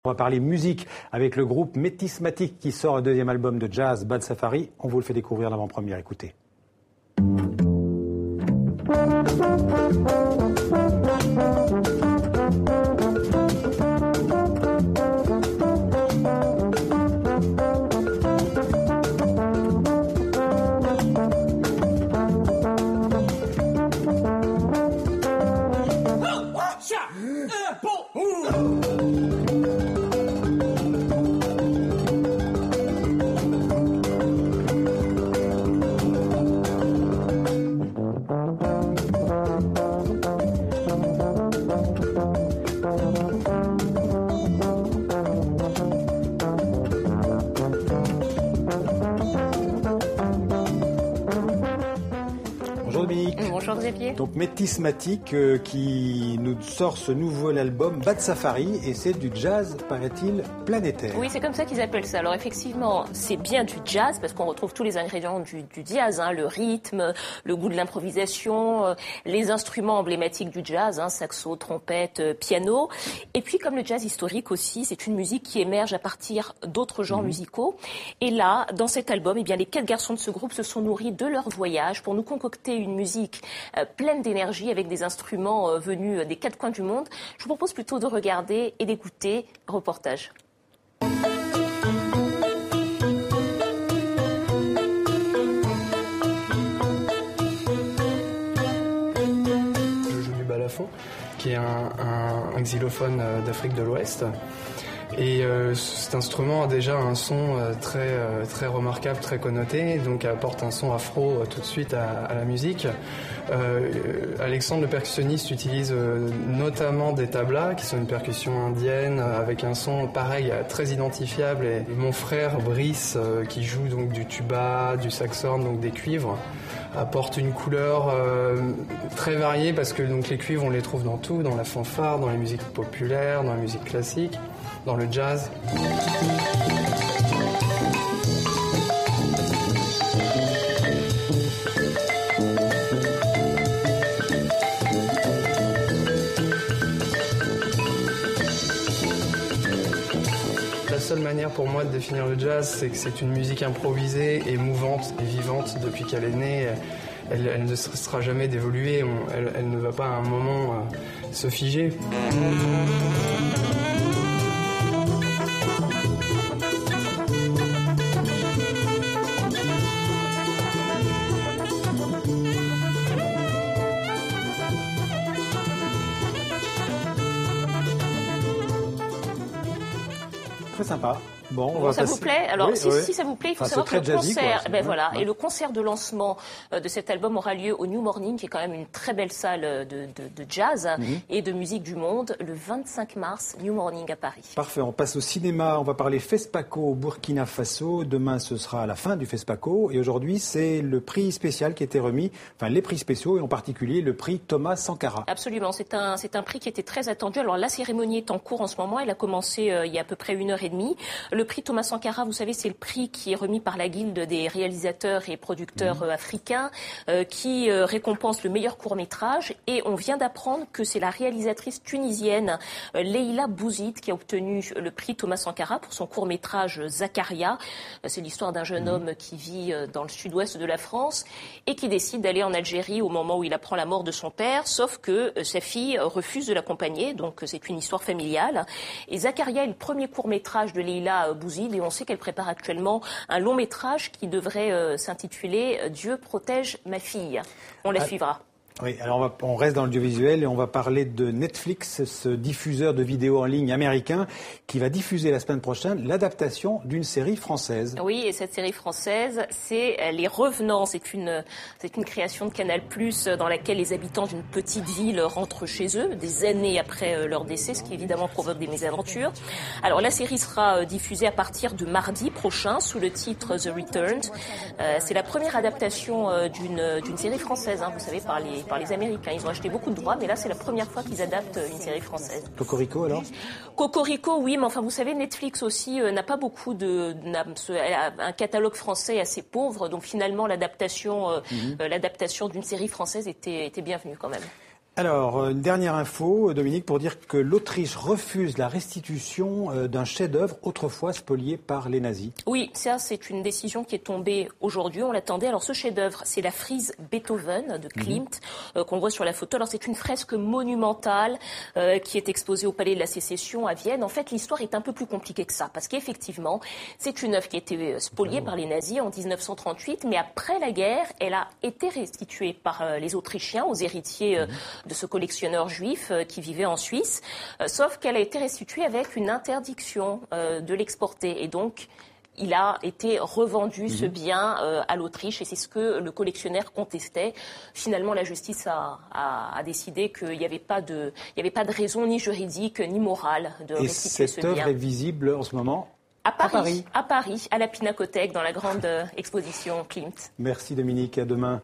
On va parler musique avec le groupe Métismatique qui sort un deuxième album de jazz, Bad Safari. On vous le fait découvrir l'avant-première, écoutez. Bonjour Xavier. Donc Métismatique qui nous sort ce nouvel album Bad Safari et c'est du jazz, paraît-il, planétaire. Oui, c'est comme ça qu'ils appellent ça. Alors effectivement, c'est bien du jazz parce qu'on retrouve tous les ingrédients du jazz, le rythme, le goût de l'improvisation, les instruments emblématiques du jazz, saxo, trompette, piano. Et puis comme le jazz historique aussi, c'est une musique qui émerge à partir d'autres genres musicaux. Et là, dans cet album, eh bien, les 4 garçons de ce groupe se sont nourris de leur voyage pour nous concocter une musique pleine d'énergie avec des instruments venus des 4 coins du monde. Je vous propose plutôt de regarder et d'écouter reportage. Je joue du balafon, qui est un xylophone d'Afrique de l'Ouest. Et cet instrument a déjà un son très remarquable, très connoté, donc apporte un son afro tout de suite à la musique. Alexandre, le percussionniste, utilise notamment des tablas, qui sont une percussion indienne, avec un son pareil, très identifiable. Et mon frère Brice, qui joue donc du tuba, du saxhorn, donc des cuivres, apporte une couleur très variée, parce que donc les cuivres, on les trouve dans tout, dans la fanfare, dans les musiques populaires, dans la musique classique, dans le jazz. La seule manière pour moi de définir le jazz, c'est que c'est une musique improvisée et mouvante et vivante depuis qu'elle est née. Elle ne sera jamais d'évoluer, elle ne va pas à un moment se figer. Très sympa. Bon, ça vous plaît? Alors, oui, si ça vous plaît, il faut savoir que le concert, et le concert de lancement de cet album aura lieu au New Morning, qui est quand même une très belle salle de jazz et de musique du monde, le 25 mars, New Morning à Paris. Parfait, on passe au cinéma, on va parler FESPACO au Burkina Faso. Demain, ce sera la fin du FESPACO et aujourd'hui, c'est le prix spécial qui a été remis, les prix spéciaux et en particulier le prix Thomas Sankara. Absolument, c'est un prix qui était très attendu. Alors la cérémonie est en cours en ce moment, elle a commencé il y a à peu près 1h30. Le prix Thomas Sankara, vous savez, c'est le prix qui est remis par la Guilde des réalisateurs et producteurs africains qui récompense le meilleur court-métrage. Et on vient d'apprendre que c'est la réalisatrice tunisienne Leïla Bouzid qui a obtenu le prix Thomas Sankara pour son court-métrage Zakaria. C'est l'histoire d'un jeune homme qui vit dans le sud-ouest de la France et qui décide d'aller en Algérie au moment où il apprend la mort de son père, sauf que sa fille refuse de l'accompagner, donc c'est une histoire familiale. Et Zakaria est le premier court-métrage de Leïla Bouzid et on sait qu'elle prépare actuellement un long métrage qui devrait s'intituler « Dieu protège ma fille ». On la suivra. Oui, alors on reste dans l'audiovisuel et on va parler de Netflix, ce diffuseur de vidéos en ligne américain qui va diffuser la semaine prochaine l'adaptation d'une série française. Oui, et cette série française, c'est Les Revenants. C'est une création de Canal+, dans laquelle les habitants d'une petite ville rentrent chez eux des années après leur décès, ce qui évidemment provoque des mésaventures. Alors la série sera diffusée à partir de mardi prochain sous le titre The Returned. C'est la première adaptation d'une série française, vous savez, par les Américains. Ils ont acheté beaucoup de droits, mais là, c'est la première fois qu'ils adaptent une série française. Cocorico, alors ? Cocorico, oui, mais enfin, vous savez, Netflix aussi n'a pas beaucoup un catalogue français assez pauvre, donc finalement, l'adaptation d'une série française était bienvenue quand même. Alors, une dernière info, Dominique, pour dire que l'Autriche refuse la restitution d'un chef-d'œuvre autrefois spolié par les nazis. Oui, ça, c'est une décision qui est tombée aujourd'hui. On l'attendait. Alors, ce chef-d'œuvre, c'est la frise Beethoven de Klimt, qu'on voit sur la photo. Alors, c'est une fresque monumentale qui est exposée au Palais de la Sécession à Vienne. En fait, l'histoire est un peu plus compliquée que ça, parce qu'effectivement, c'est une œuvre qui a été spoliée par les nazis en 1938, mais après la guerre, elle a été restituée par les Autrichiens aux héritiers de ce collectionneur juif qui vivait en Suisse, sauf qu'elle a été restituée avec une interdiction de l'exporter. Et donc, il a été revendu, ce bien, à l'Autriche, et c'est ce que le collectionneur contestait. Finalement, la justice a décidé qu'il n'y avait pas de raison ni juridique ni morale de restituer ce bien. Et cette œuvre est visible en ce moment à Paris, à la Pinakothèque, dans la grande exposition Klimt. Merci Dominique, à demain.